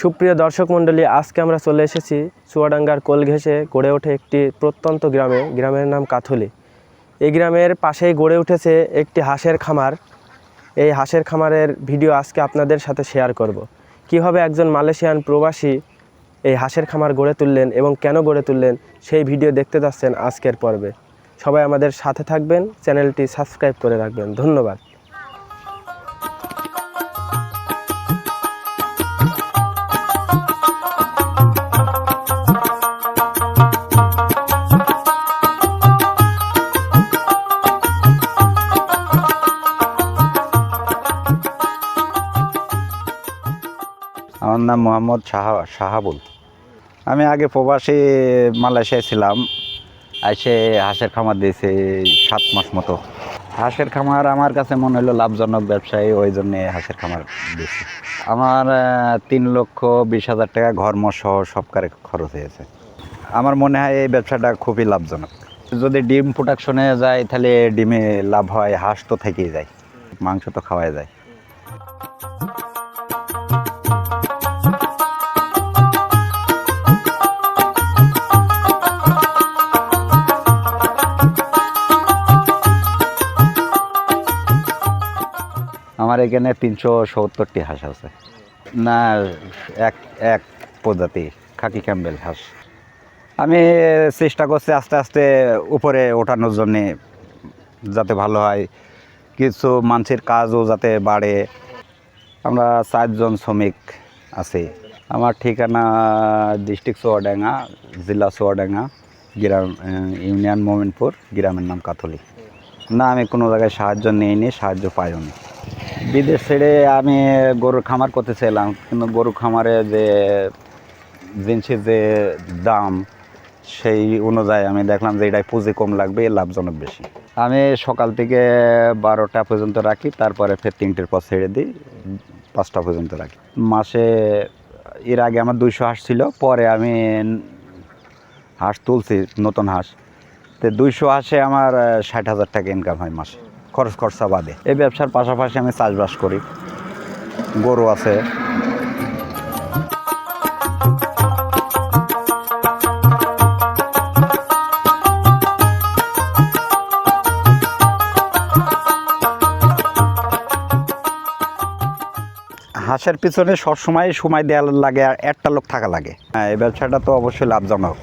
সুপ্রিয় দর্শক মণ্ডলী, আজকে আমরা চলে এসেছি চুয়াডাঙ্গার কোল ঘেঁষে গড়ে ওঠে একটি প্রত্যন্ত গ্রামের নাম কাথলি। এই গ্রামের পাশেই গড়ে উঠেছে একটি হাঁসের খামার। এই হাঁসের খামারের ভিডিও আজকে আপনাদের সাথে শেয়ার করব। কিভাবে একজন মালয়েশিয়ান প্রবাসী এই হাঁসের খামার গড়ে তুললেন এবং কেন গড়ে তুললেন সেই ভিডিও দেখতে যাচ্ছেন আজকের পর্বে। সবাই আমাদের সাথে থাকবেন, চ্যানেলটি সাবস্ক্রাইব করে রাখবেন। ধন্যবাদ। আমার নাম মোহাম্মদ শাহাবুল। আমি আগে প্রবাসী মালয়েশিয়ায় ছিলাম, এসে হাঁসের খামার দিয়েছি 7 মাস মতো। হাঁসের খামার আমার কাছে মনে হলো লাভজনক ব্যবসায়ী, ওই জন্যে হাঁসের খামার দিয়েছি। আমার 3,20,000 টাকা ঘরমর সহ সব খরচ হয়েছে। আমার মনে হয় এই ব্যবসাটা খুবই লাভজনক। যদি ডিম প্রোডাকশনে যায় তাহলে ডিমে লাভ হয়, হাঁস তো থেকেই যায়, মাংস তো খাওয়া যায়। আমার এখানে 370টি হাঁস আছে। না, এক প্রজাতি খাকি ক্যাম্বেল হাঁস। আমি চেষ্টা করছি আস্তে আস্তে উপরে ওঠানোর জন্যে, যাতে ভালো হয়, কিছু মানুষের কাজও যাতে বাড়ে। আমরা 4 জন শ্রমিক আছি। আমার ঠিকানা ডিস্ট্রিক্ট চুয়াডাঙ্গা, জেলা চুয়াডাঙ্গা, গ্রাম ইউনিয়ন মোমিনপুর, গ্রামের নাম কাথলি। না, আমি কোনো জায়গায় সাহায্য নিইনি, সাহায্য পাইওনি। বিদেশ ছেড়ে আমি গরুর খামার করতে চাইলাম, কিন্তু গরুর খামারে যে জিনিসের যে দাম, সেই অনুযায়ী আমি দেখলাম যে এটাই পুঁজি কম লাগবে, লাভজনক বেশি। আমি সকাল থেকে 12টা পর্যন্ত রাখি, তারপরে ফের 3টের পর ছেড়ে দিই, 5টা পর্যন্ত রাখি মাসে। এর আগে আমার 200 হাঁস ছিল, পরে আমি হাঁস তুলছি, নতুন হাঁস। তো 200 হাঁসে আমার 60,000 টাকা ইনকাম হয় মাসে, খরচ খরচা বাদে। এই ব্যবসার পাশাপাশি আমি চাষবাস করি, গরু আছে। হাঁসের পিছনে সবসময় সময় দেওয়া লাগে, আর একটা লোক থাকা লাগে। হ্যাঁ, এই ব্যবসাটা তো অবশ্যই লাভজনক।